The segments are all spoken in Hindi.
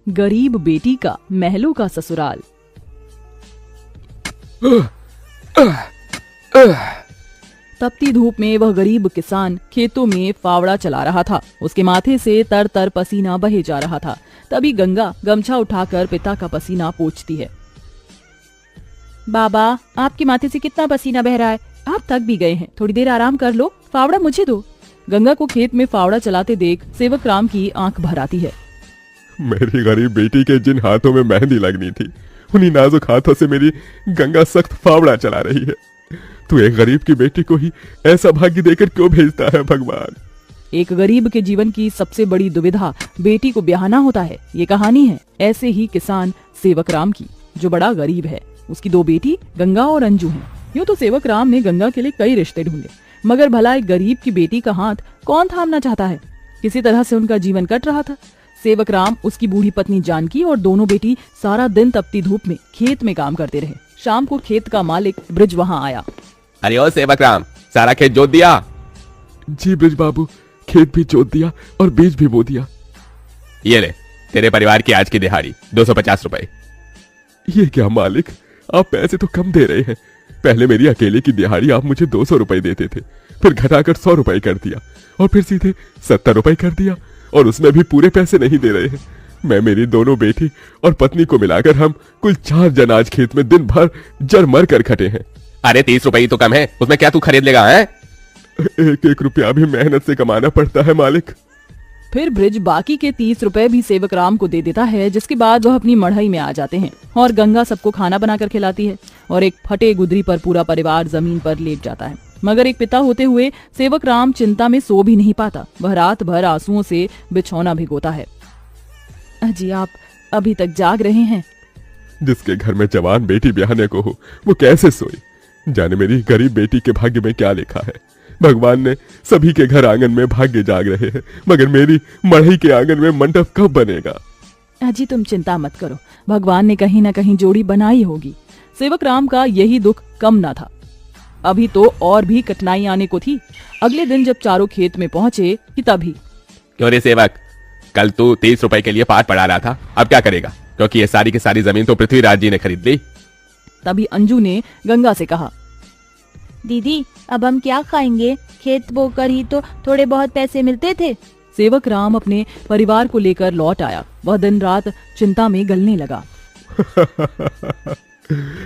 गरीब बेटी का महलों का ससुराल। तपती धूप में वह गरीब किसान खेतों में फावड़ा चला रहा था। उसके माथे से तर तर पसीना बहे जा रहा था। तभी गंगा गमछा उठाकर पिता का पसीना पोंछती है। बाबा, आपके माथे से कितना पसीना बह रहा है, आप थक भी गए हैं, थोड़ी देर आराम कर लो, फावड़ा मुझे दो। गंगा को खेत में फावड़ा चलाते देख सेवक राम की आंख भर आती है। मेरी गरीब बेटी के जिन हाथों में मेहंदी लगनी थी, उन्हीं नाजुक हाथों से मेरी गंगा सख्त फावड़ा चला रही है। तू एक गरीब की बेटी को ही ऐसा भाग्य देकर क्यों भेजता है भगवान? एक गरीब के जीवन की सबसे बड़ी दुविधा बेटी को ब्याहना होता है। ये कहानी है ऐसे ही किसान सेवक राम की, जो बड़ा गरीब है। उसकी दो बेटी गंगा और अंजू हैं। यूं तो सेवक राम ने गंगा के लिए कई रिश्ते ढूंढे, मगर भला एक गरीब की बेटी का हाथ कौन थामना चाहता है। किसी तरह से उनका जीवन कट रहा था। सेवक राम, उसकी बूढ़ी पत्नी जानकी और दोनों बेटी सारा दिन तपती धूप में खेत में काम करते रहे। शाम को खेत का मालिक ब्रिज वहां आया। अरे ओ सेवक राम, सारा खेत जोत दिया? जी ब्रिज बाबू, खेत भी जोत दिया और बीज भी बो दिया। ये ले तेरे परिवार की आज की दिहाड़ी 250 रुपए। ये क्या मालिक, आप पैसे तो कम दे रहे हैं। पहले मेरी अकेले की दिहाड़ी आप मुझे 200 रुपए देते थे, फिर घटाकर 100 रुपए कर दिया और फिर सीधे 70 रुपए कर दिया, और उसमें भी पूरे पैसे नहीं दे रहे हैं। मैं, मेरी दोनों बेटी और पत्नी को मिलाकर हम कुल 4 जन आज खेत में दिन भर जर मर कर खटे हैं। अरे 30 रुपए ही तो कम है, उसमें क्या तू खरीद लेगा? है एक एक रुपया भी मेहनत से कमाना पड़ता है मालिक। फिर ब्रिज बाकी के 30 रुपए भी सेवक राम को दे देता है, जिसके बाद वह अपनी मढ़ई में आ जाते हैं और गंगा सबको खाना बनाकर खिलाती है और एक फटे गुदरी पर पूरा परिवार जमीन पर लेट जाता है। मगर एक पिता होते हुए सेवक राम चिंता में सो भी नहीं पाता। वह रात भर आंसुओं से बिछौना भिगोता है। अजी, आप अभी तक जाग रहे हैं? जिसके घर में जवान बेटी ब्याहने को हो, वो कैसे सोई? जाने मेरी गरीब बेटी के भाग्य में क्या लिखा है। भगवान ने सभी के घर आंगन में भाग्य जाग रहे हैं, मगर मेरी मढ़ई के आंगन में मंडप कब बनेगा? अजी, तुम चिंता मत करो, भगवान ने कहीं न कहीं जोड़ी बनाई होगी। सेवक राम का यही दुख कम न था। अभी तो और भी कठिनाई आने को थी। अगले दिन जब चारों खेत में पहुंचे कि तभी, क्यों रे सेवक, कल तू 30 रुपए के लिए पाठ पढ़ा रहा था, अब क्या करेगा? क्योंकि ये सारी की सारी जमीन तो पृथ्वीराज जी ने खरीद ली। तभी अंजू ने गंगा से कहा, दीदी, अब हम क्या खाएंगे? खेत बोकर ही तो थोड़े बहुत पैसे मिलते थे। सेवक राम अपने परिवार को लेकर लौट आया। वह दिन रात चिंता में गलने लगा।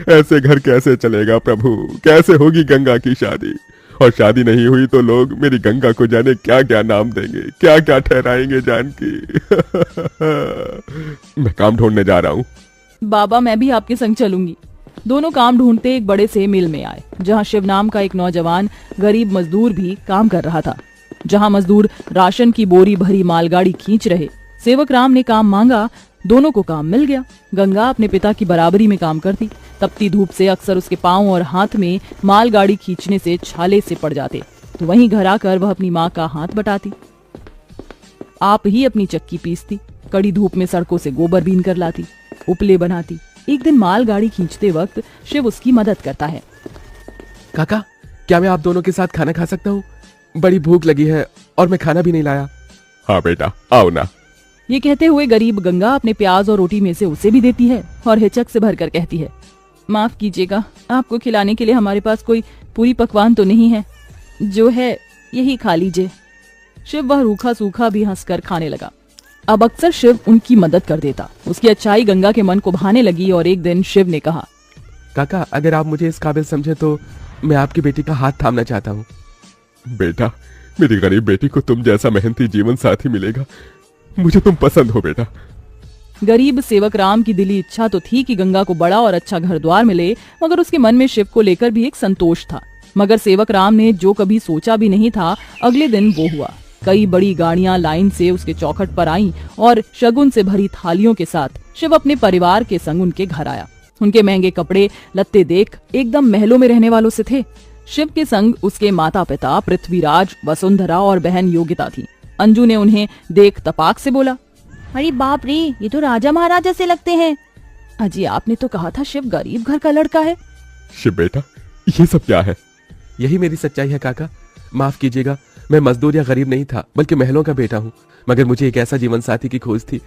ऐसे घर कैसे चलेगा प्रभु? कैसे होगी गंगा की शादी? और शादी नहीं हुई तो लोग मेरी गंगा को जाने क्या क्या नाम देंगे, क्या क्या ठहराएंगे जानकी। मैं काम ढूंढने जा रहा हूँ। बाबा, मैं भी आपके संग चलूंगी। दोनों काम ढूंढते एक बड़े से मिल में आए, जहां शिव नाम का एक नौजवान गरीब मजदूर भी काम कर रहा था। जहां मजदूर राशन की बोरी भरी मालगाड़ी खींच रहे। सेवक राम ने काम मांगा, दोनों को काम मिल गया। गंगा अपने पिता की बराबरी में काम करती। तपती धूप से अक्सर उसके पांव और हाथ में मालगाड़ी खींचने से छाले से पड़ जाते, तो वहीं घर आकर वह अपनी माँ का हाथ बटाती। आप ही अपनी चक्की पीसती, कड़ी धूप में सड़कों से गोबर बीन कर लाती, उपले बनाती। एक दिन मालगाड़ी खींचते वक्त शिव उसकी मदद करता है। काका, क्या मैं आप दोनों के साथ खाना खा सकता हूँ? बड़ी भूख लगी है और मैं खाना भी नहीं लाया। हाँ बेटा, आओ ना। ये कहते हुए गरीब गंगा अपने प्याज और रोटी में से उसे भी देती है और हिचक से भरकर कहती है, माफ कीजिएगा, आपको खिलाने के लिए हमारे पास कोई पूरी पकवान तो नहीं है, जो है यही खा लीजिए। शिव वह रूखा सूखा भी हंसकर खाने लगा। अब अक्सर शिव उनकी मदद कर देता। उसकी अच्छाई गंगा के मन को भाने लगी और एक दिन शिव ने कहा, काका, अगर आप मुझे इस काबिल समझे तो मैं आपकी बेटी का हाथ थामना चाहता हूँ। बेटा, मेरी गरीब बेटी को तुम जैसा मेहनती जीवन साथी मिलेगा। मुझे तुम पसंद हो बेटा। गरीब सेवक राम की दिली इच्छा तो थी कि गंगा को बड़ा और अच्छा घर द्वार मिले, मगर उसके मन में शिव को लेकर भी एक संतोष था। मगर सेवक राम ने जो कभी सोचा भी नहीं था, अगले दिन वो हुआ। कई बड़ी गाड़ियां लाइन से उसके चौखट पर आईं और शगुन से भरी थालियों के साथ शिव अपने परिवार के संग उनके घर आया। उनके महंगे कपड़े लत्ते देख एकदम महलों में रहने वालों से थे। शिव के संग उसके माता पिता पृथ्वीराज, वसुंधरा और बहन योगिता थी। अंजू ने उन्हें देख तपाक से बोला, अरे बाप रे, ये तो राजा महाराजा से लगते हैं। अजी, आपने तो कहा था शिव गरीब घर का लड़का है। शिव बेटा, ये सब क्या है? यही मेरी सच्चाई है काका। माफ कीजिएगा, मैं मजदूर या गरीब नहीं था, बल्कि महलों का बेटा हूँ। मगर मुझे एक ऐसा जीवन साथी की खोज थी